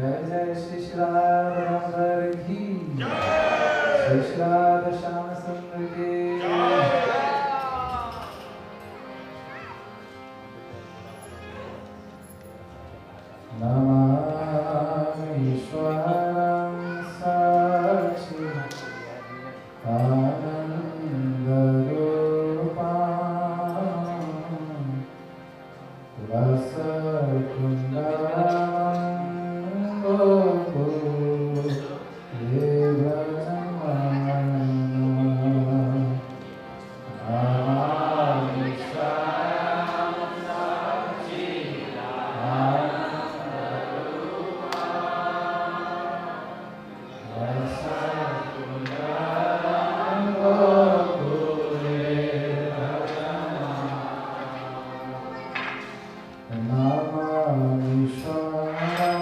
जय जय श्री श्री राधा की श्री श्री राधा श्याम सुंदर की नमामि ईश्वरं साक्षी Namah Vishwaya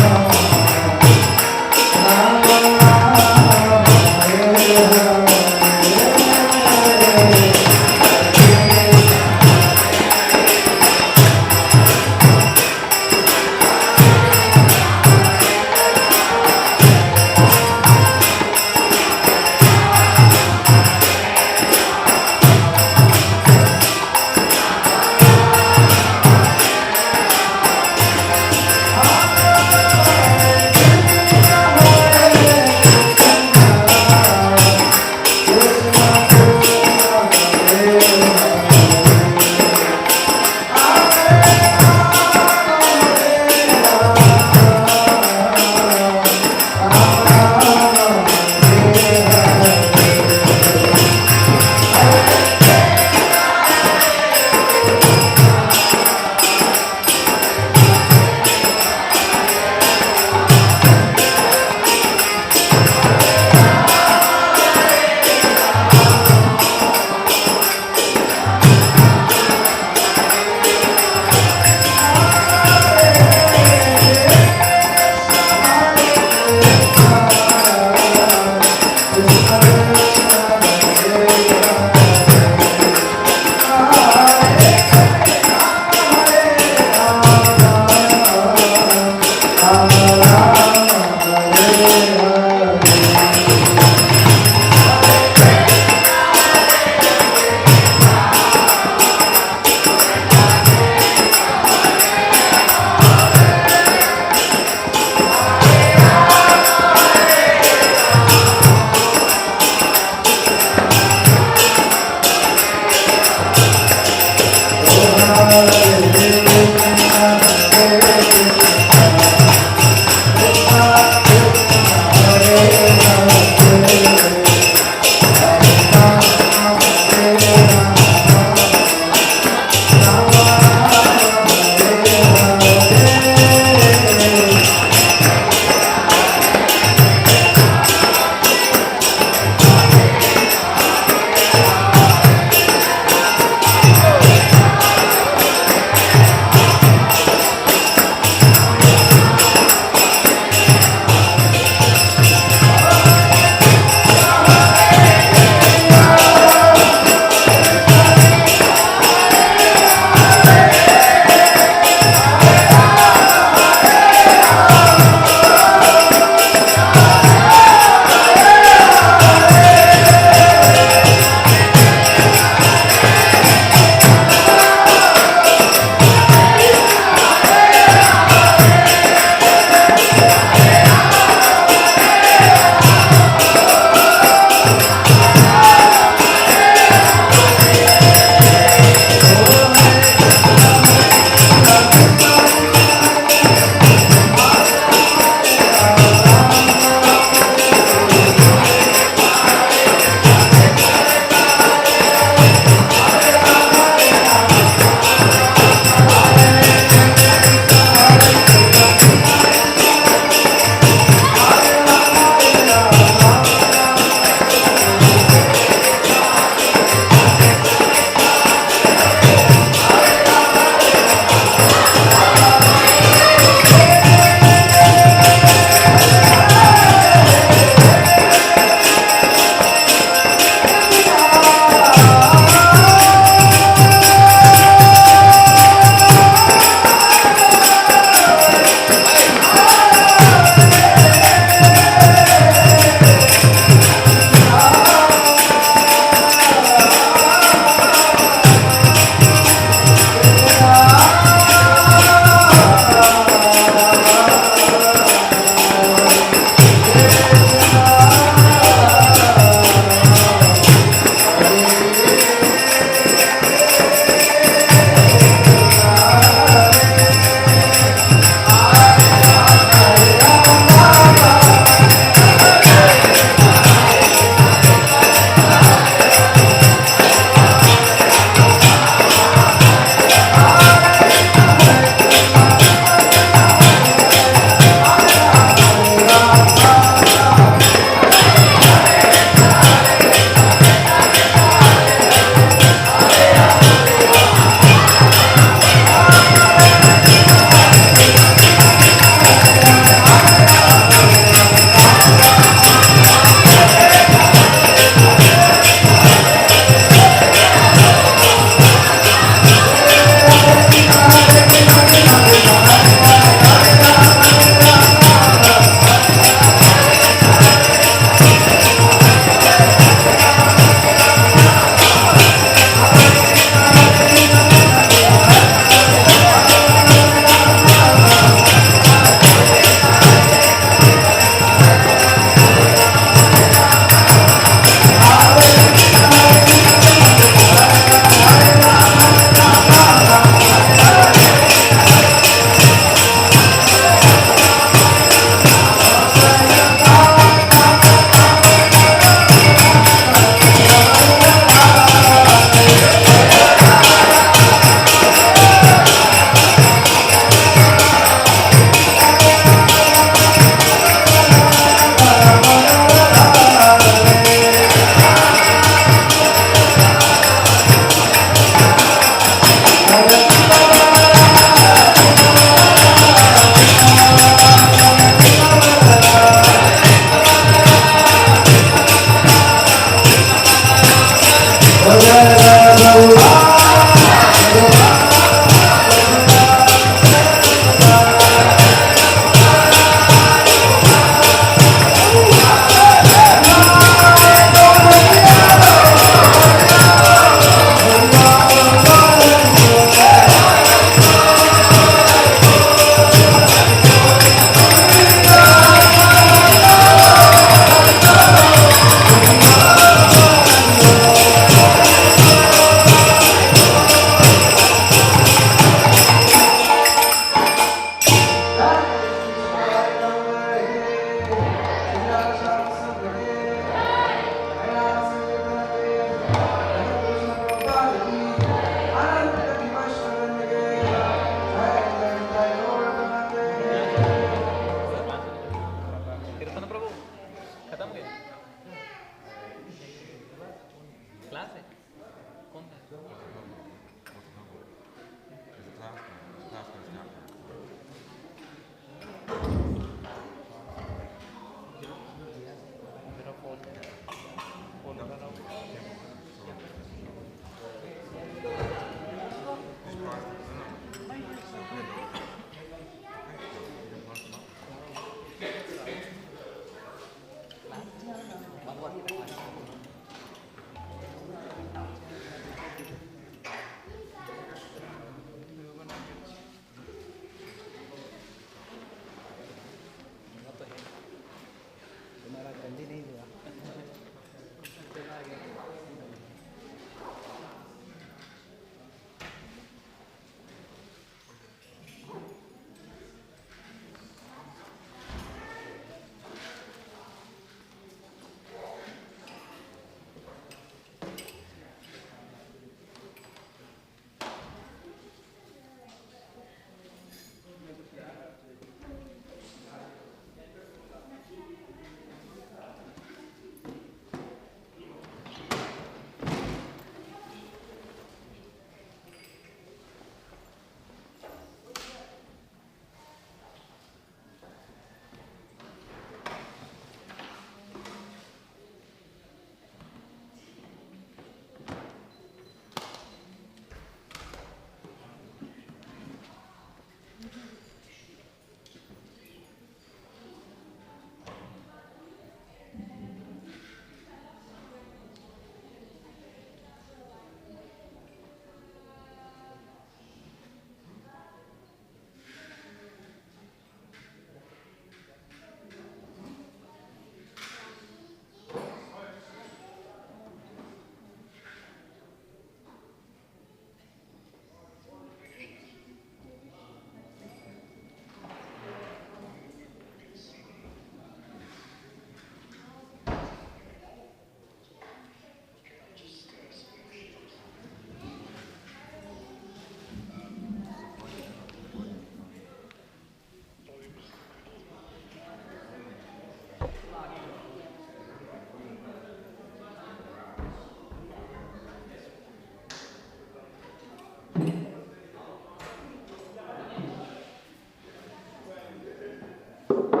Put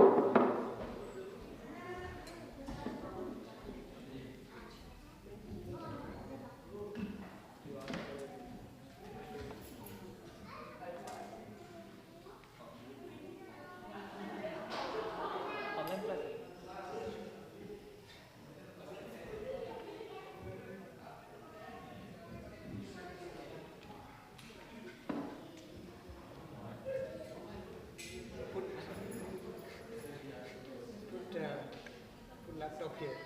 laptop here.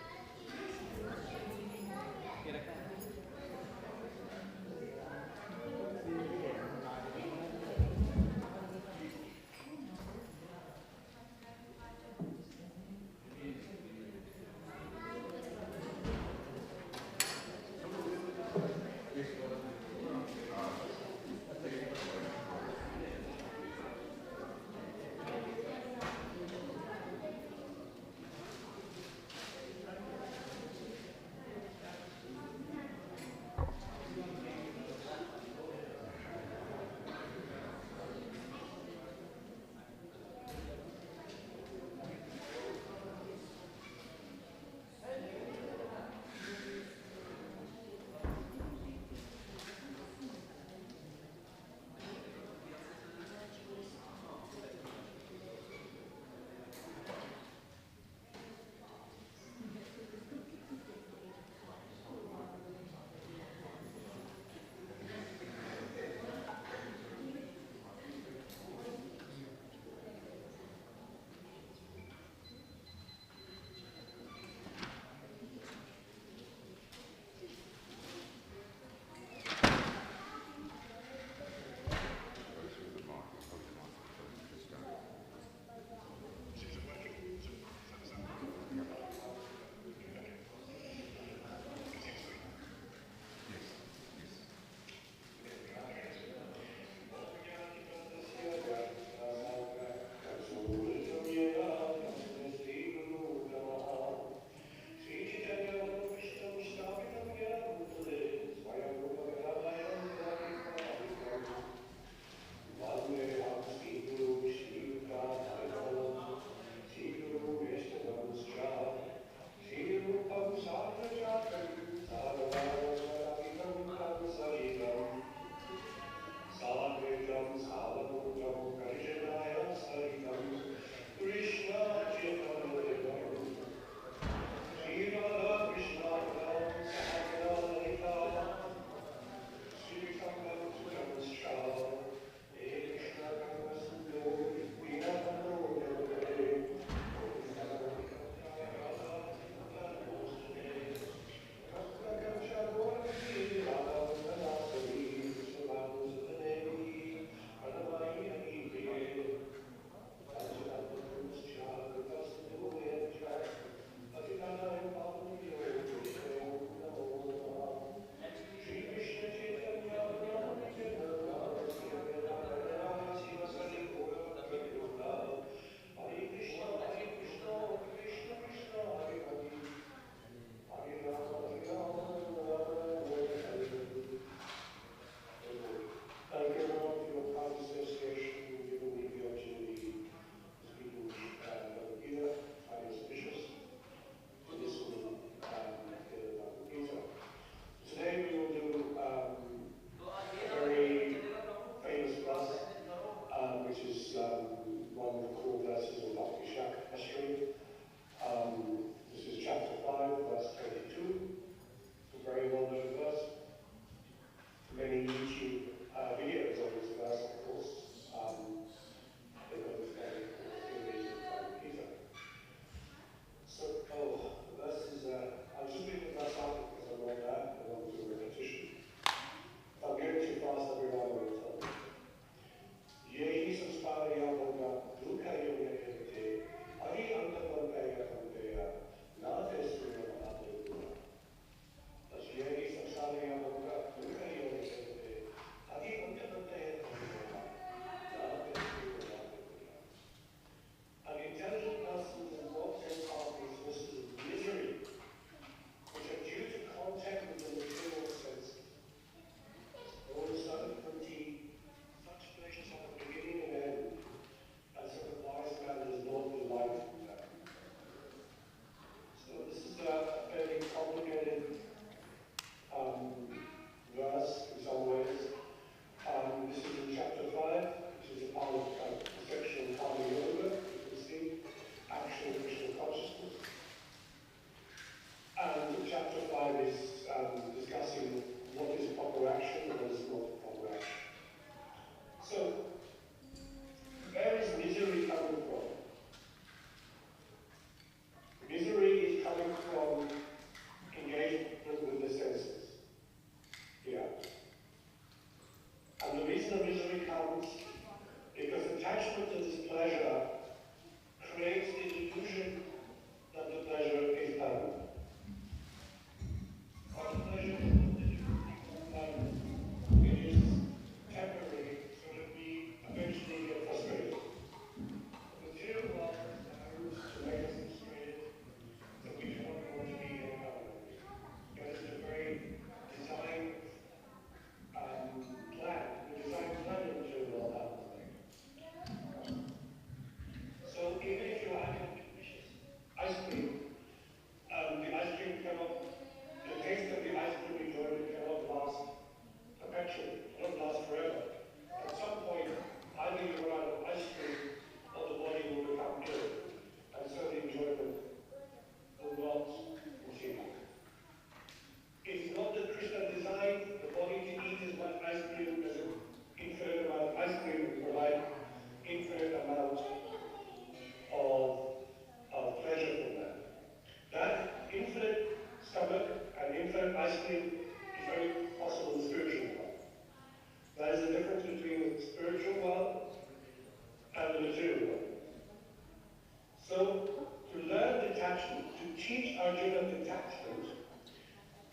Arjuna's detachment,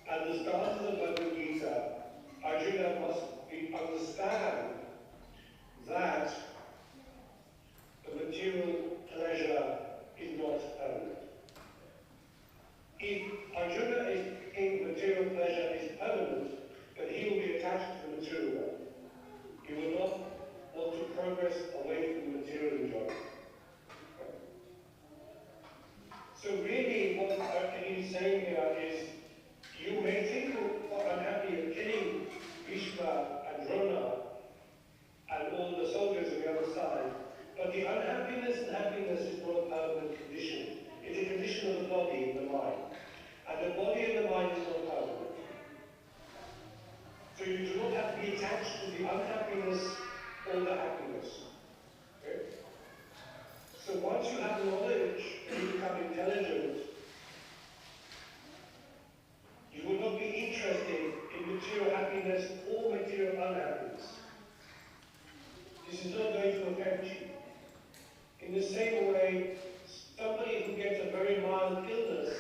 and the stanzas of Bhagavad Gita, Arjuna must understand that the material pleasure is not permanent. If Arjuna is thinking material pleasure is permanent, then he will be attached to the material world. He will not want to progress away from the material enjoyment. So really what he's saying here is, you may think you are unhappy at killing Bhishma and Drona and all the soldiers on the other side, but the unhappiness and happiness is not a permanent condition. It's a condition of the body and the mind. And the body and the mind is not permanent. So you do not have to be attached to the unhappiness or the happiness. Okay? So once you have knowledge and you become intelligent, you will not be interested in material happiness or material unhappiness. This is not going to affect you. In the same way, somebody who gets a very mild illness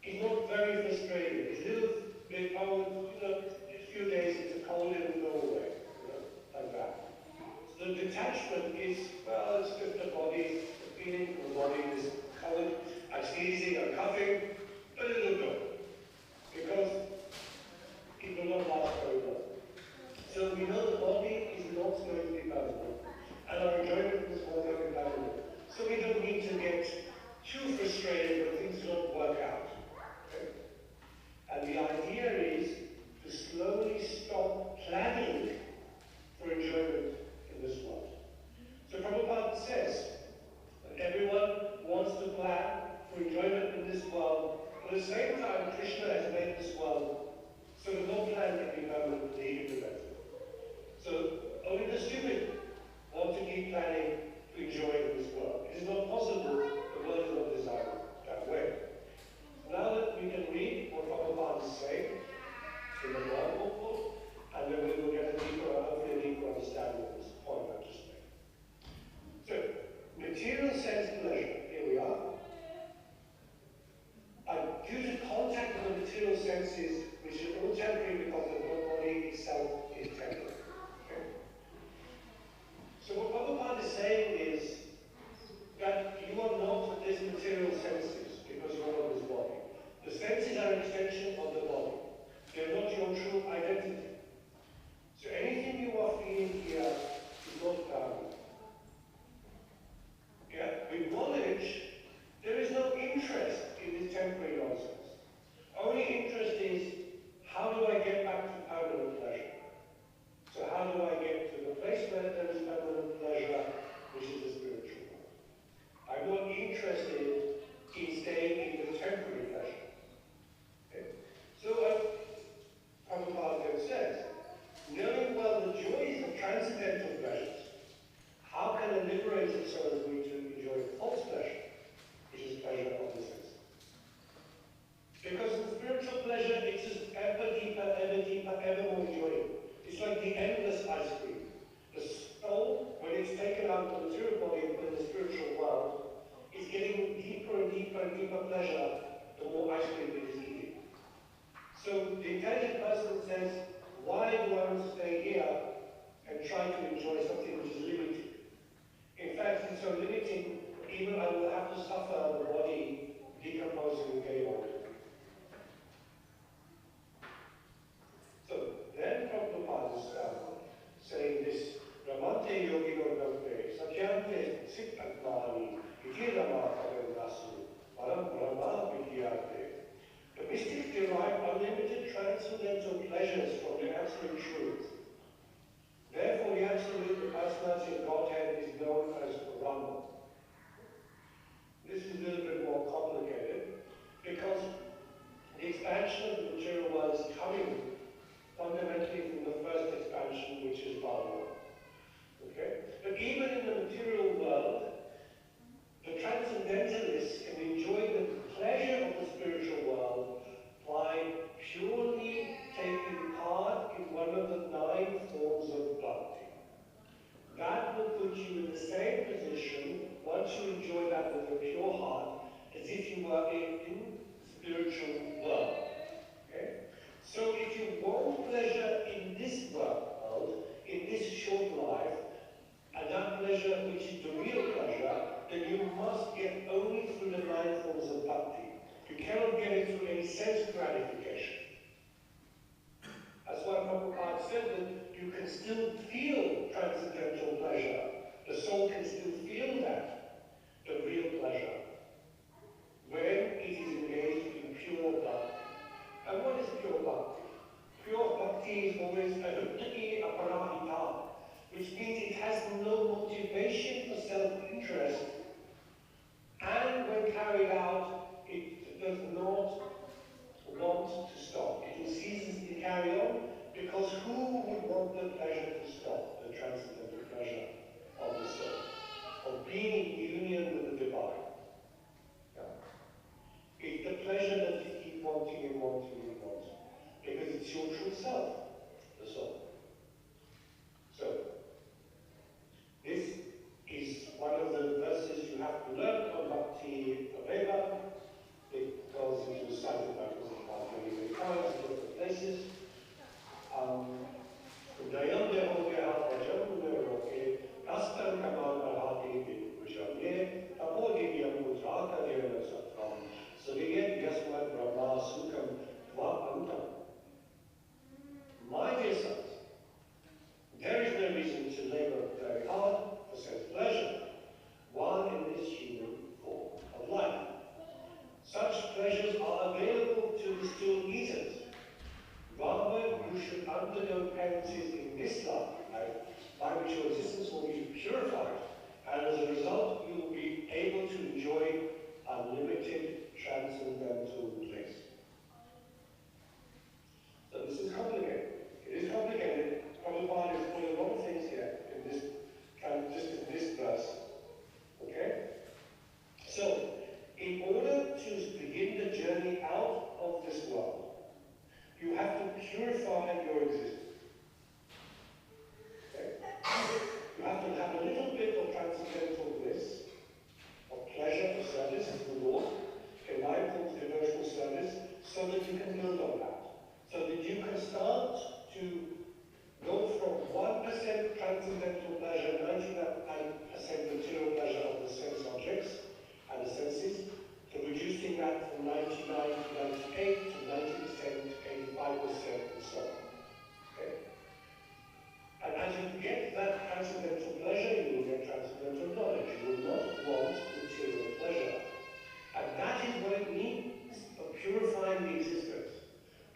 is not very frustrated. It's a little bit, a few days it's a cold and it'll go away, like that. So the detachment is, well, it's just the body, the feeling of the body is cold, I'm sneezing, I'm coughing, but it'll go. Because it will not last very long. So we know the body is not going to be permanent, and our enjoyment is not going to be permanent. So we don't need to get too frustrated when things don't work out. Okay? And the idea is to slowly stop planning for enjoyment in this world. So Prabhupada says that everyone wants to plan for enjoyment in this world, but at the same time Krishna has made this world so that no plan can be permanently implemented. So only the stupid want to keep planning to enjoy this world. It is not possible, the world is not designed that way. Now that we can read what Prabhupada is saying in the Bible book, and then we will get a deeper, hopefully a deeper understanding of this point I've just made. So, material sense pleasure, here we are. Due to contact with the material senses, which is all temporary because the body itself is temporary. Okay? So what Prabhupada is saying is that you are not these material senses because you are not this body. The senses are an extension of the body. They are not your true identity. So anything you are feeling here is not permanent. Yeah? With knowledge, there is no interest in this temporary nonsense. Only interest is, how do I get back to permanent pleasure? So how do I get to the place where there is permanent pleasure, which is the spiritual world? I'm not interested in staying in the temporary pleasure. Okay? So Prabhupada then says, knowing well the joys of transcendental pleasures, how can a liberated soul be to enjoy false pleasure, which is pleasure of the senses? Because in spiritual pleasure, it's just ever deeper, ever more enjoying. It's like the endless ice cream. The soul, when it's taken out of the material body and put in the spiritual world, is getting deeper and deeper and deeper pleasure the more ice cream it is eating. So the intelligent person says, why do I want to stay here and try to enjoy something which is limiting? In fact, it's so limiting, even I will have to suffer the body decomposing and getting older. So then Prabhupada is saying this, Ramante yogi nordante, satyante siddhatmani, itirama kavandasu, param brahma vidyate. The mystics derive unlimited transcendental pleasures from the absolute truth. Therefore, the absolute, the personality of Godhead is known as Brahman. This is a little bit more complicated because the expansion of the material world is coming fundamentally from the first expansion, which is Bhagavan. Okay? But even in the material world, the transcendentalists can enjoy the pleasure of the spiritual world by purely taking part in one of the 9 forms of bhakti. That will put you in the same position, once you enjoy that with a pure heart, as if you were in spiritual world. Okay? So if you want pleasure in this world, in this short life, and that pleasure which is the real pleasure, then you must get only through the nine forms of bhakti. You cannot get it through any sense gratification. That's why Prabhupada said that you can still feel transcendental pleasure. The soul can still feel that, the real pleasure, when it is engaged in pure bhakti. And what is pure bhakti? Pure bhakti is always adukti aparahita, which means it has no motivation for self-interest, and when carried out, it does not want to stop. It will ceaselessly carry on, because who would want the pleasure to stop, the transcendental pleasure of the soul, of being in union with the divine? Yeah. It's the pleasure that you keep wanting and wanting and wanting, because it's your true self, the soul. So, this is one of the verses you have to learn from Bhakti Veda, because it was cited by Prabhupada many times in different places. Dayam deho ke hafajam roke, kastan kamal arhati vijamye, tapodiyam utrata devana satram, sadiyet yasmat brahma sukam tva antam. My dear sons, there is no reason to labor very hard for self-pleasure while in this human form of life. Such pleasures are available to the still eaters. Rather, you should undergo penances in this life, by which your existence will be purified, and as a result, you will be able to enjoy unlimited transcendental bliss. So this is complicated. It is complicated. Prabhupada is putting a lot of things here in this, just in this verse. Okay? So, in order to begin the journey out of this world, you have to purify your existence. Okay? You have to have a little bit of transcendental bliss, of pleasure, of service to the Lord, a mindful devotional service, so that you can build on that. So that you can start to go from 1% transcendental pleasure, 99% material pleasure of the sense objects and the senses, to reducing that from 99 to 98 to 90% to 85% and so on. Okay? And as you get that transcendental pleasure, you will get transcendental knowledge. You will not want material pleasure. And that is what it means of purifying the existence.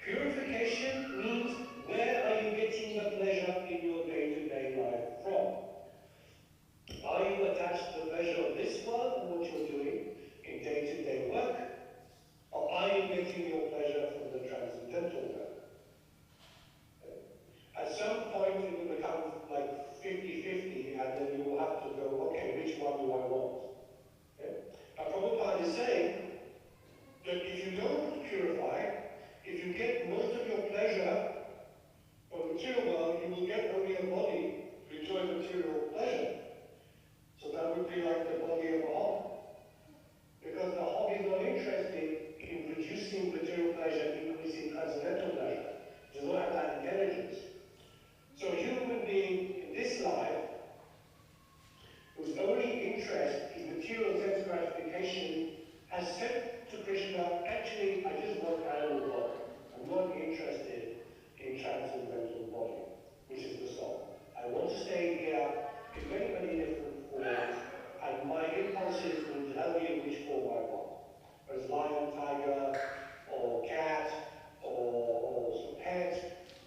Purification means, where are you getting the pleasure in your day-to-day life from? Are you attached to the pleasure of this world and what you're doing in day-to-day work? Or are you getting your pleasure from the transcendental world? At some point it will become like 50-50, and then you will have to go, okay, which one do I want? Okay? Now Prabhupada is saying that if you don't purify, if you get most of your pleasure from the material world, you will get only a body to enjoy material pleasure. So that would be like the body of a hog. Because the hog is not interested in reducing material pleasure, increasing transcendental pleasure. It does not have that intelligence. So a human being in this life, whose only interest is material sense gratification, has said to Krishna, actually, I just want animal body. I'm not interested in transcendental body, which is the soul. I want to stay here in many, many different forms, and my impulses will tell you which form I want. Whether it's lion, tiger, or cat, or some pet,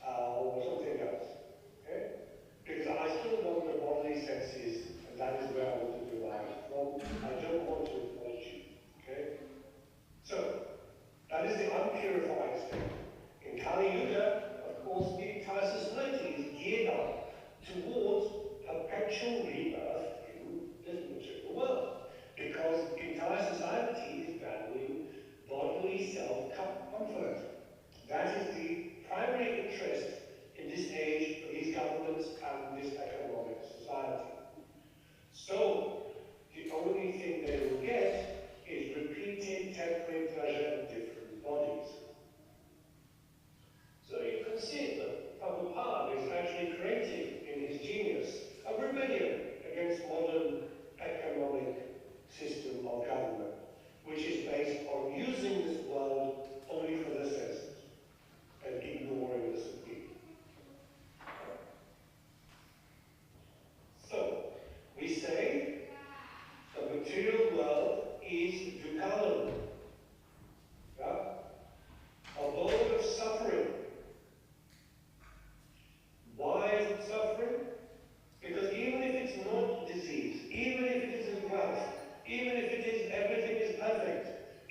or something else. Okay? Because I still want the bodily senses, and that is where I want to derive from. I don't want to acknowledge you. Okay? So, that is the unpurified state. In Kali Yuga, of course, the entire society is geared up towards perpetual rebirth in this material world. Because the entire society is valuing bodily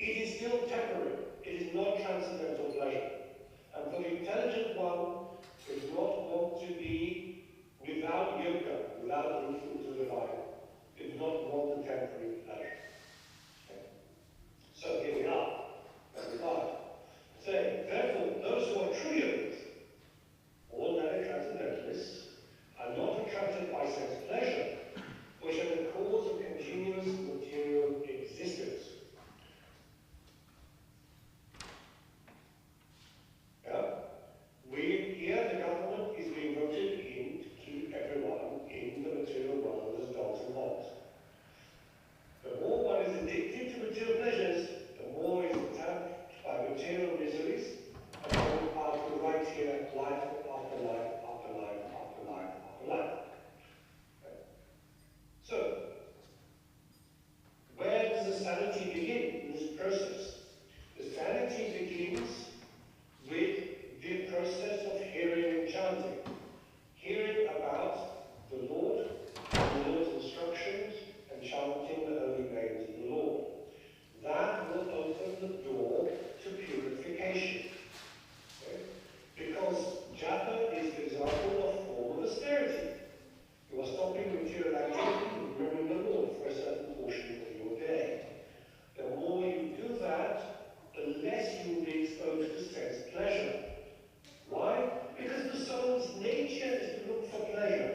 it is still temporary. It is not transcendental pleasure. And for the intelligent one, it does not want to be without yoga, without looking to the divine. It does not want the temporary pleasure. Okay. So here we are, number 5. Saying, therefore, those who are true yogis, ordinary transcendentalists, are not attracted by sense pleasure, which are the cause of continuous material existence. Here the government is being voted in to keep everyone in the material world as dogs and hogs. The more one is addicted to material pleasures, the more is attacked by material miseries, and one part to right here, life after life after life after life after life. Okay. So, where does the sanity begin in this process? The sanity begins with the process of hearing and chanting. Hearing about the Lord, the Lord's instructions, and chanting the holy names of the Lord. That will open the door to purification. Okay? Because japa is, for example, a form of austerity. You are stopping material activity and remembering the Lord for a certain portion of your day. The more you do that, the less you will be exposed to sense pleasure. Why? Because the soul's nature is to look for pleasure.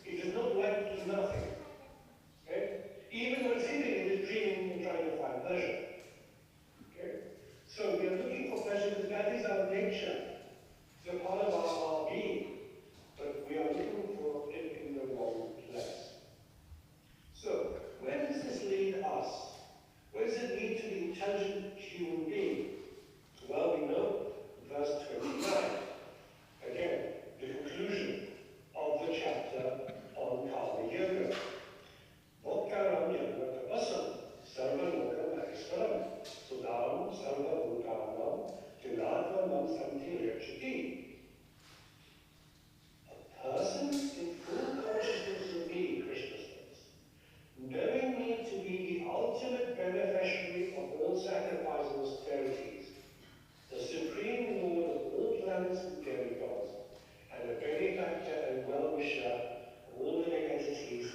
It does not like to do nothing. Okay? Even when sleeping, it is dreaming and trying to find pleasure. Okay? So we are looking for pleasure because that is our nature. It's a part of our being. But we are looking for it in the wrong place. So, where does this lead us? Where does it lead to the intelligent human being? Well, we know verse 29. Again, the conclusion of the chapter on Karma Yoga. Vokkaram yoga tapasam, sarva lokam mahiswaram, sudam sarva bhutanam, tinadva mam samtirachati. A person in full consciousness of me, Krishna says, knowing me to be the ultimate beneficiary of all sacrifice and austerities, the supreme lord of all planets and demigods, and a benefactor and well-wisher of all living entities,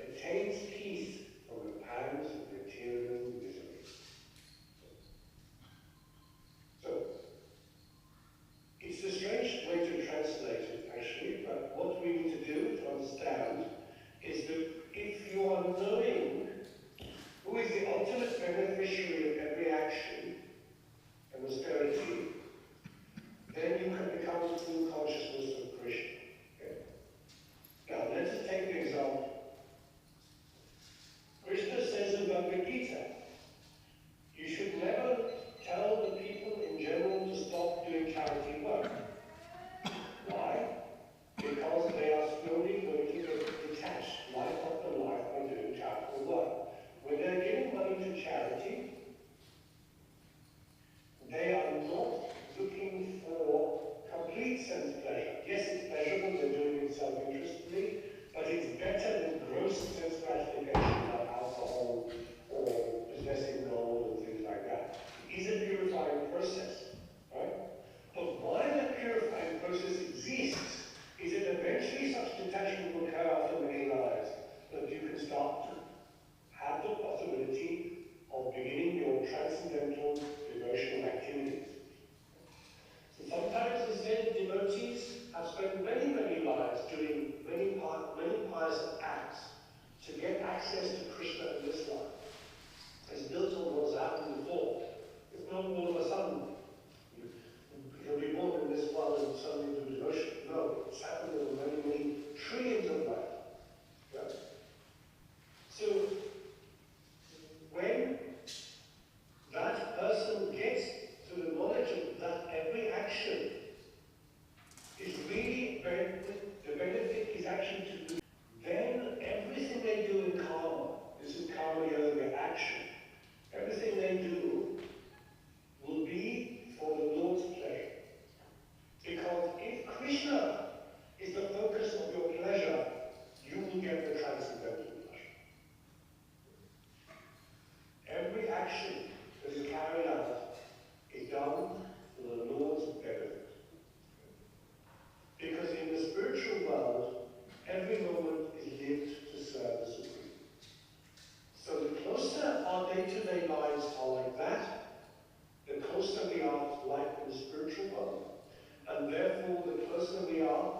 attains peace from the pangs of material misery. So, it's a strange way to translate it, actually, but what we need to do to understand is that if you are knowing who is the ultimate beneficiary of every action and austerity, then you can become the full consciousness of Krishna. Okay? Now, let us take an example. Krishna says in Bhagavad Gita, you should never tell the people in general to stop doing charity work. Why? Because they are slowly going to get detached life after life by doing charitable work. When they're giving money to charity, they are not looking for complete sense pleasure. Yes, it's pleasurable, they're doing it self-interestedly, but it's better than gross sense gratification like alcohol or day-to-day lives are like that, the closer we are to life in the spiritual world, and therefore the closer we are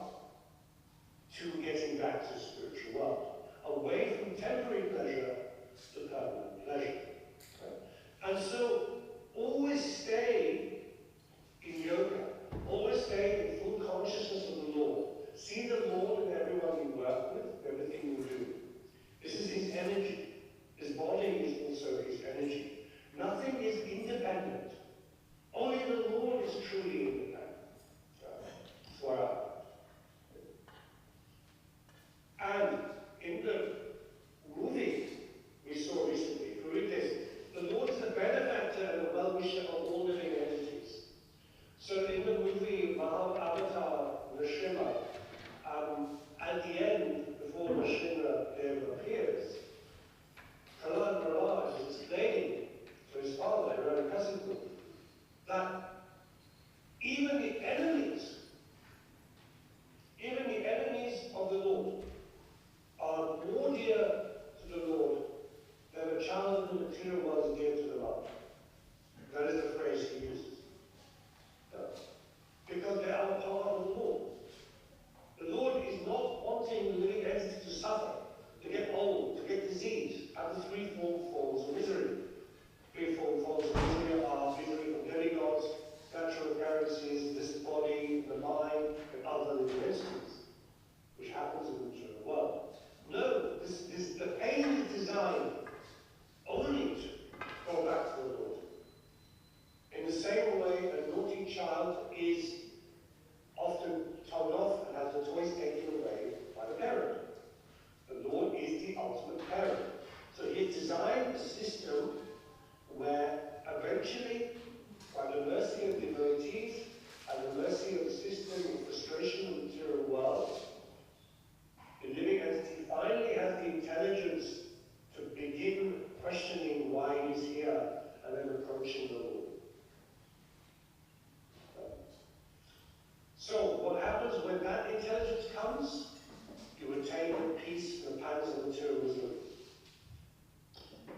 to getting back to the spiritual world, away from temporary pleasure to permanent pleasure. And so, always stay in yoga, always stay in full consciousness of the Lord. See the Lord in everyone you work with, everything you do. This is His energy. His body is also His energy. Nothing is independent. Only the Lord is truly independent. And in the movie we saw recently, if you read this, the Lord is the benefactor and the well-wisher of all living entities. So in the movie Avatar, Nrsimha, at the end, before Nrsimha appears, Prahlad Maharaj is explaining to his father, Hiranyakasipu, that even the enemies of the Lord are more dear to the Lord than a child in the material world is dear to the mother. That is the phrase he uses. Because they are a part of the Lord. The Lord is not wanting the living entity to suffer, to get old, to get disease, have the threefold forms of misery. Threefold forms of misery are misery from demigods, natural appearances, this body, the mind, and other living entities, which happens in the material world. No, the pain is designed only to go back to the Lord. In the same way, a naughty child is often told off and has the toys taken away by the parent. The Lord is the ultimate parent. So He has designed a system where eventually, by the mercy of devotees and the mercy of the system of frustration of the material world, the living entity finally has the intelligence to begin questioning why he is here and then approaching the Lord. So, what happens when that intelligence comes? You attain the peace and the pangs of material misery.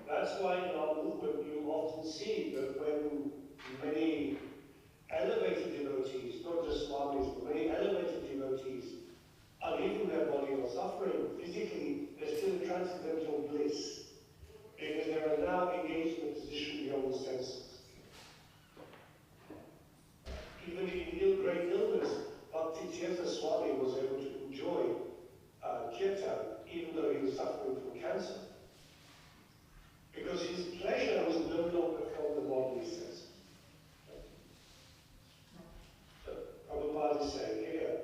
That's why in our movement you often see that when many elevated devotees, not just swamis, but many elevated devotees, are leaving their body or suffering physically, they're still in transcendental bliss, because they are now engaged in a position beyond the senses. Even in great illness, Bhakti Tirtha Swami was able to enjoy kirtan, even though he was suffering from cancer. Because his pleasure was no longer from the bodily senses. So, Prabhupada is saying here,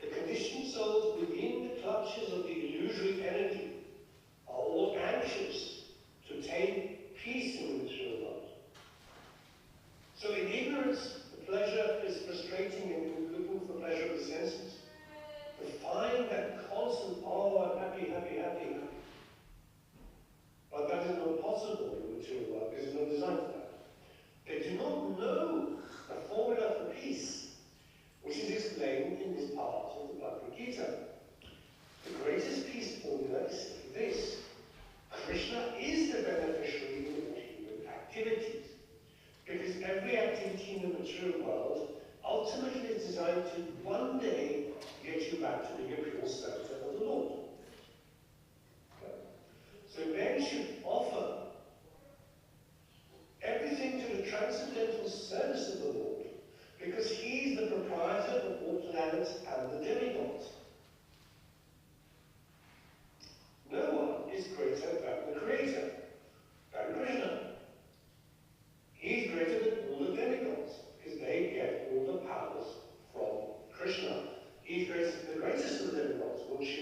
the conditioned souls within the clutches of the illusory energy are all anxious to take peace in the material world. So in ignorance, the pleasure is frustrating and looking for pleasure of the senses. To find that constant, oh, I'm happy, happy, happy. But that is not possible in the material world. There is no design for that. They do not know the formula for peace, which is explained in this part of the Bhagavad Gita. The greatest peace formula is simply this. Krishna is the beneficiary of human activities. Because every activity in the material world ultimately is designed to one day get you back to being a pure servitor of the Lord. Okay. So men should offer everything to the transcendental service of the Lord, because He is the proprietor of all planets and the demigods. No one is greater than the Creator, than Krishna. He is greater than all the demigods, because they get all the powers from Krishna. He is the greatest of the demigods, Lord Shiva.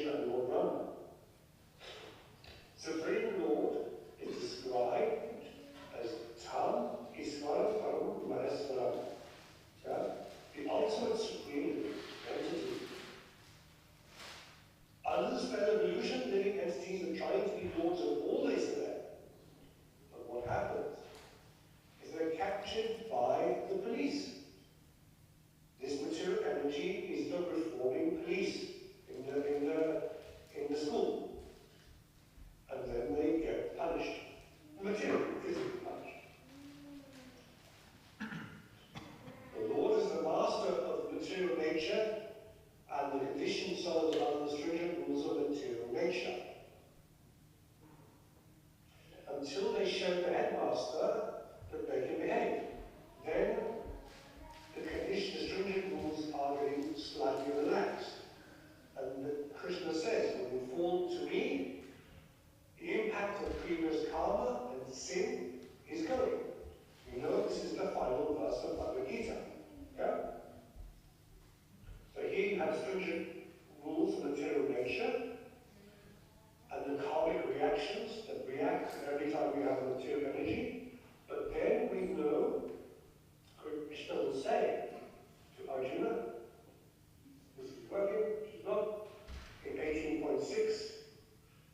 show the headmaster that they can behave. Then the conditions, stringent rules are getting slightly relaxed. And Krishna says, when you fall to me, the impact of previous karma and sin is going. You know this is the final verse of Bhagavad Gita. Yeah? So here you have stringent rules of material nature and the karmic reactions that react every time we have material energy. But then we know, Krishna will say to Arjuna, this is working, she's not, in 18.6,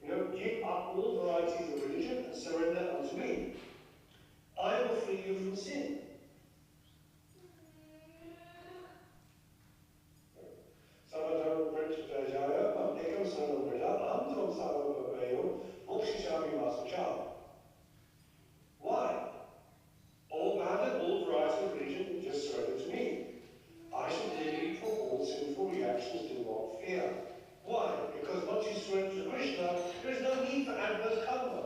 you know, give up all varieties of religion and surrender unto me. I will free you from sin. Why? All abandon all varieties of religion and just surrender to me. I shall deliver you from all sinful reactions, do not fear. Why? Because once you surrender to Krishna, there is no need for adverse karma.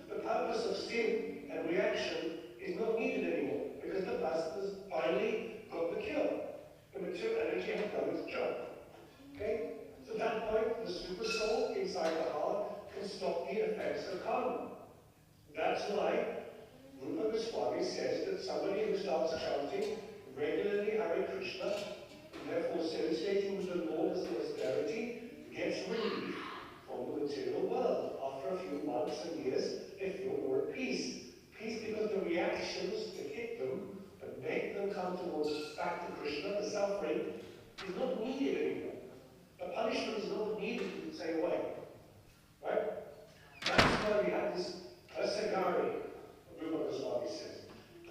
The purpose of sin and reaction is not needed anymore, because the master's finally got the cure. The material energy has done its job. Okay? So at that point, the super soul inside the heart can stop the effects of karma. That's why Rupa Goswami says that somebody who starts chanting regularly Hare Krishna, and therefore associating with the Lord as austerity, gets relief from the material world. After a few months and years, they feel more at peace. Peace because the reactions that hit them, that make them come towards back to Krishna, the suffering, is not needed anymore. The punishment is not needed in the same way. Right? That's why we have this Asagari, Rupa Goswami says.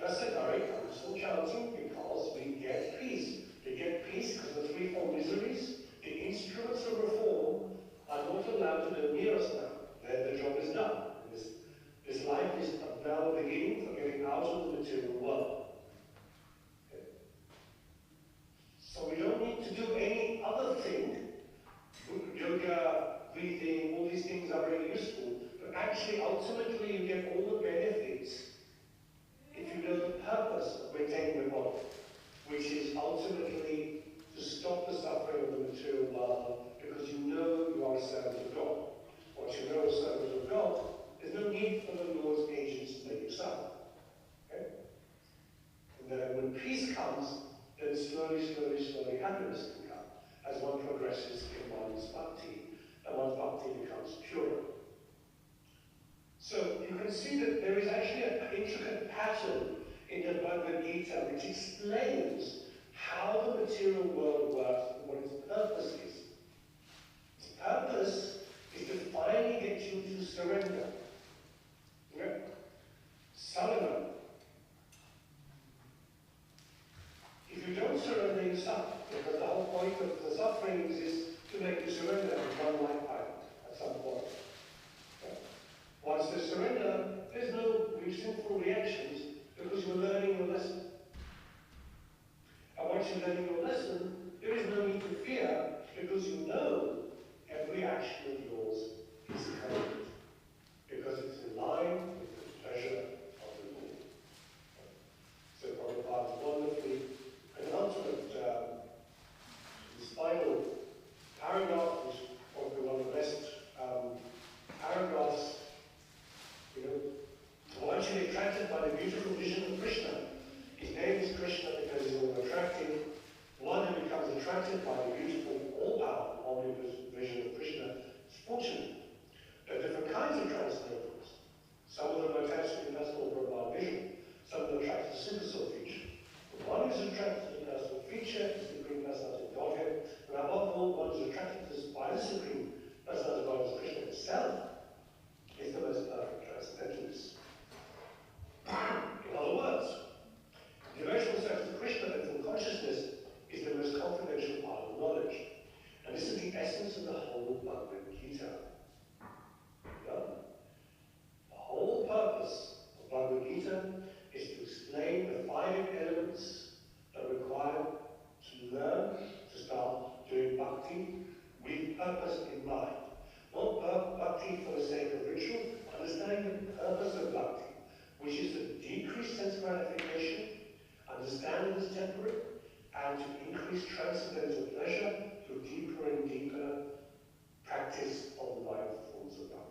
Asagari comes from chanting because we get peace. We get peace because of the threefold miseries. The instruments of reform are not allowed to go near us now. The job is done. This life is now the beginning for getting out of the material world. Okay. So we don't need to do any other thing. Yoga, breathing, all these things are very useful. But actually, ultimately, you get all the benefits if you know the purpose of maintaining the body, which is ultimately to stop the suffering of the material world, because you know you are a servant of God. Once you know a servant of God, there's no need for the Lord's agents to make you suffer. Okay? And then when peace comes, then slowly happiness can come as one progresses in one's bhakti, and one's bhakti becomes purer. So you can see that there is actually an intricate pattern in the Bhagavad Gita which explains how the material world works and what its purpose is. Its purpose is to finally get you to surrender. Okay? Sadhana. If you don't surrender, you suffer, because the whole point of the suffering is to make you surrender in one lifetime at some point. Okay? Once there's surrender, there's no sinful reactions because you're learning your lesson. And once you're learning your lesson, there is no need to fear because you know every action of yours is correct. Because it's in line with the pleasure of the Lord. So Prabhupada is wonderfully penultimate, this final paragraph, which is probably one of the best paragraphs. You know, once you're attracted by the beautiful vision of Krishna, his name is Krishna because he's all attractive. One who becomes attracted by the beautiful, all-powerful, omnipotent vision of Krishna is fortunate. There are different kinds of transcendentals. Some of them are attached to the personal Brahman vision. Some of them are attracted to the super soul feature. The one who's attracted to the personal feature is the Supreme Personality of Godhead. And above all, one who's attracted to by the Supreme Personality of Godhead, Krishna himself, is the most perfect transcendentalist. In other words, devotional service to Krishna and full consciousness is the most confidential part of knowledge. And this is the essence of the whole Bhagavad Gita. which is to decrease sense gratification, understand it as temporary, and to increase transcendental pleasure through deeper and deeper practice of life forms of love.